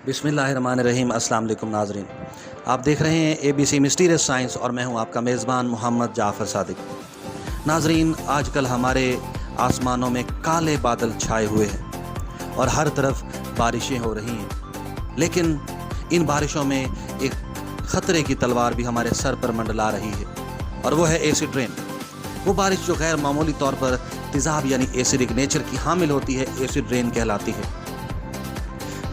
बिस्मिल्लाहिर्रहमानिर्रहीम। अस्सलाम वालेकुम नाज़रीन, आप देख रहे हैं ABC मिस्टीरियस साइंस और मैं हूं आपका मेज़बान मोहम्मद जाफ़र सादिक। नाज़रीन, आजकल हमारे आसमानों में काले बादल छाए हुए हैं और हर तरफ बारिशें हो रही हैं, लेकिन इन बारिशों में एक ख़तरे की तलवार भी हमारे सर पर मंडला रही है और वो है एसिड रेन। वो बारिश जो गैर मामूली तौर पर तेज़ाब यानी एसिडिक नेचर की हामिल होती है, एसिड रेन कहलाती है।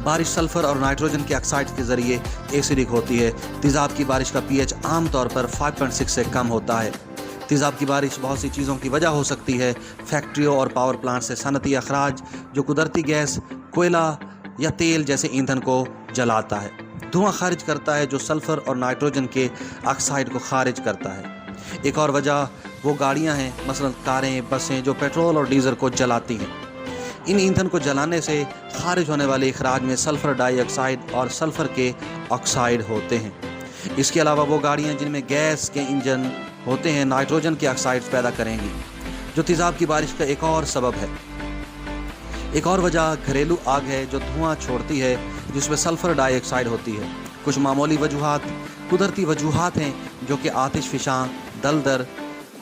बारिश सल्फ़र और नाइट्रोजन के ऑक्साइड के ज़रिए एसिडिक होती है। तेज़ाब की बारिश का pH आम तौर पर 5.6 से कम होता है। तेज़ाब की बारिश बहुत सी चीज़ों की वजह हो सकती है। फैक्ट्रियों और पावर प्लांट से सनती अखराज जो कुदरती गैस, कोयला या तेल जैसे ईंधन को जलाता है, धुआं खारिज करता है जो सल्फ़र और नाइट्रोजन के ऑक्साइड को खारिज करता है। एक और वजह वो गाड़ियाँ हैं, मसलन कारें, बसें जो पेट्रोल और डीज़ल को जलाती हैं। इन ईंधन को जलाने से खारिज होने वाले इखराज में सल्फ़र डाइऑक्साइड और सल्फ़र के ऑक्साइड होते हैं। इसके अलावा वो गाड़ियाँ जिनमें गैस के इंजन होते हैं नाइट्रोजन के ऑक्साइड पैदा करेंगी, जो तेज़ाब की बारिश का एक और सबब है। एक और वजह घरेलू आग है जो धुआं छोड़ती है, जिसमें सल्फ़र डाइऑक्साइड होती है। कुछ मामूली वजूहात कुदरती वजूहात हैं जो कि आतिश फ़िशां, दलदल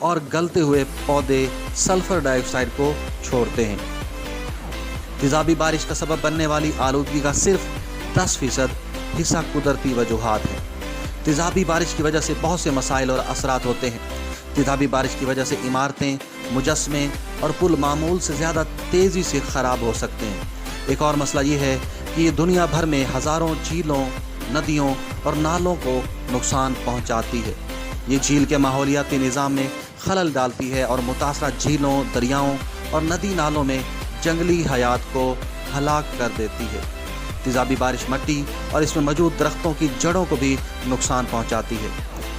और गलते हुए पौधे सल्फ़र डाइऑक्साइड को छोड़ते हैं। तेज़ाबी बारिश का सबब बनने वाली आलूदगी का सिर्फ 10% हिस्सा कुदरती वजूहात है। तेज़ाबी बारिश की वजह से बहुत से मसाइल और असरात होते हैं। तेज़ाबी बारिश की वजह से इमारतें, मुजस्मे और पुल मामूल से ज़्यादा तेज़ी से ख़राब हो सकते हैं। एक और मसला ये है कि ये दुनिया भर में हज़ारों झीलों, नदियों और नालों को नुकसान पहुँचाती है। ये झील के माहौलियाती निज़ाम में खलल डालती है और मुतासरा झीलों, दरियाओं और नदी नालों में जंगली हयात को हलाक कर देती है। तेज़ाबी बारिश मिट्टी और इसमें मौजूद दरख्तों की जड़ों को भी नुकसान पहुंचाती है।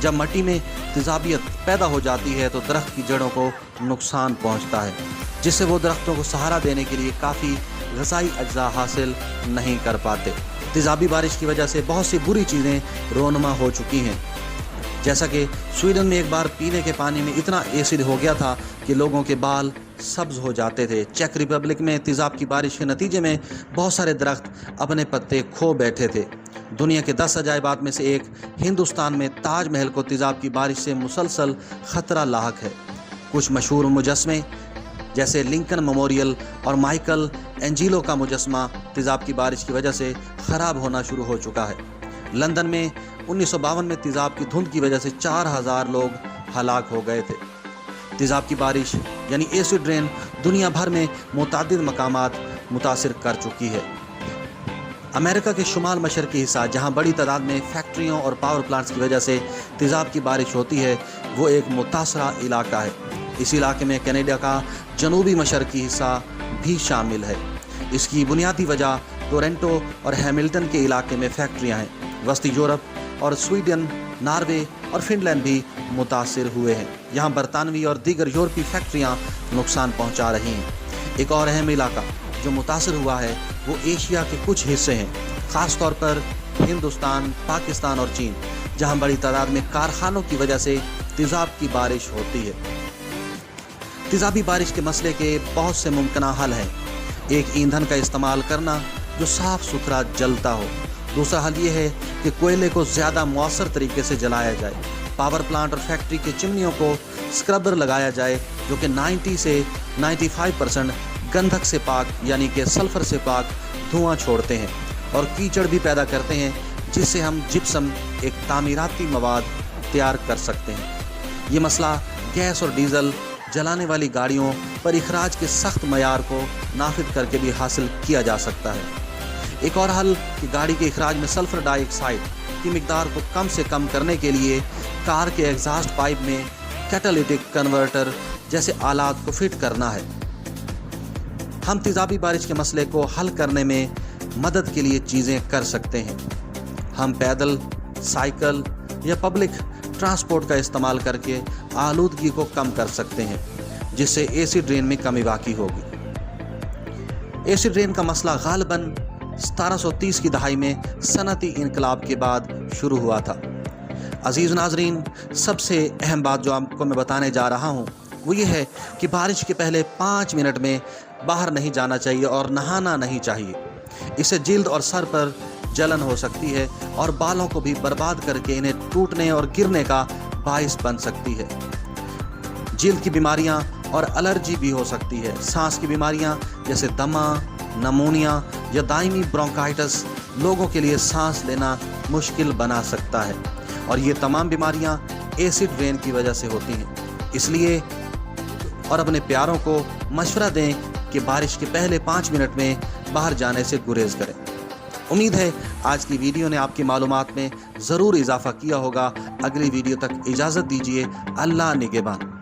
जब मिट्टी में तेज़ाबियत पैदा हो जाती है तो दरख्त की जड़ों को नुकसान पहुंचता है, जिससे वो दरख्तों को सहारा देने के लिए काफ़ी ग़िज़ाई अज्जा हासिल नहीं कर पाते। तेज़ाबी बारिश की वजह से बहुत सी बुरी चीज़ें रोनुमा हो चुकी हैं, जैसा कि स्वीडन में एक बार पीने के पानी में इतना एसिड हो गया था कि लोगों के बाल सब्ज़ हो जाते थे। चेक रिपब्लिक में तेज़ाब की बारिश के नतीजे में बहुत सारे दरख्त अपने पत्ते खो बैठे थे। दुनिया के 10 अजायबात में से एक हिंदुस्तान में ताज महल को तेज़ाब की बारिश से मुसलसल ख़तरा लाहक है। कुछ मशहूर मुजस्मे जैसे लिंकन मेमोरियल और माइकल एंजिलो का मुजस्मा तेज़ाब की बारिश की वजह से ख़राब होना शुरू हो चुका है। लंदन में 1952 में तेज़ाब की धुंध की वजह से 4000 लोग हलाक हो गए थे। तेज़ाब की बारिश यानी एसिड रेन दुनिया भर में मुतअद्दिद मकामात मुतासिर कर चुकी है। अमेरिका के शुमाल मशरक़ी हिस्सा, जहां बड़ी तादाद में फैक्ट्रियों और पावर प्लांट्स की वजह से तेज़ाब की बारिश होती है, वो एक मुतासरा इलाका है। इस इलाके में कनाडा का जनूबी मशरक़ी हिस्सा भी शामिल है। इसकी बुनियादी वजह टोरंटो और हैमिल्टन के इलाके में फैक्ट्रियाँ हैं। वस्ती यूरोप और स्वीडन, नॉर्वे और फिनलैंड भी मुतासिर हुए हैं। यहाँ बरतानवी और दीगर यूरोपीय फैक्ट्रियाँ नुकसान पहुँचा रही हैं। एक और अहम इलाका जो मुतासिर हुआ है वो एशिया के कुछ हिस्से हैं, ख़ास तौर पर हिंदुस्तान, पाकिस्तान और चीन, जहाँ बड़ी तादाद में कारखानों की वजह से तेज़ाब की बारिश होती है। तेज़ाबी बारिश के मसले के बहुत से मुमकिन हल हैं। एक, ईंधन का इस्तेमाल करना जो साफ़ सुथरा जलता हो। दूसरा हल ये है कि कोयले को ज़्यादा मौसर तरीके से जलाया जाए। पावर प्लांट और फैक्ट्री के चिमनियों को स्क्रबर लगाया जाए जो कि 90 से 95% गंधक से पाक यानी कि सल्फ़र से पाक धुआं छोड़ते हैं और कीचड़ भी पैदा करते हैं, जिससे हम जिप्सम, एक तामीराती मवाद तैयार कर सकते हैं। ये मसला गैस और डीज़ल जलाने वाली गाड़ियों पर इखराज के सख्त मयार को नाफिद करके भी हासिल किया जा सकता है। एक और हल कि गाड़ी के इखराज में सल्फ़र डाइऑक्साइड की मिकदार को कम से कम करने के लिए कार के एग्जॉस्ट पाइप में कैटालिटिक कन्वर्टर जैसे आलात को फिट करना है। हम तेज़ाबी बारिश के मसले को हल करने में मदद के लिए चीज़ें कर सकते हैं। हम पैदल, साइकिल या पब्लिक ट्रांसपोर्ट का इस्तेमाल करके आलूदगी को कम कर सकते हैं, जिससे एसिड रेन में कमी वाक़ई होगी। एसिड रेन का मसला गालिबन 1730 की दहाई में सनती इनकलाब के बाद शुरू हुआ था। अज़ीज़ नाज़रीन, सबसे अहम बात जो आपको मैं बताने जा रहा हूँ वो ये है कि बारिश के पहले 5 मिनट में बाहर नहीं जाना चाहिए और नहाना नहीं चाहिए। इससे जिल्द और सर पर जलन हो सकती है और बालों को भी बर्बाद करके इन्हें टूटने और गिरने का बाइस बन सकती है। जिल्द की बीमारियां और एलर्जी भी हो सकती है। सांस की बीमारियां जैसे दमा, नमोनिया या दायमी ब्रोंकाइटिस लोगों के लिए सांस लेना मुश्किल बना सकता है और ये तमाम बीमारियां एसिड रेन की वजह से होती हैं। इसलिए और अपने प्यारों को मशवरा दें कि बारिश के पहले 5 मिनट में बाहर जाने से गुरेज करें। उम्मीद है आज की वीडियो ने आपकी मालूमात में ज़रूर इजाफा किया होगा। अगली वीडियो तक इजाज़त दीजिए। अल्लाह निगहबान।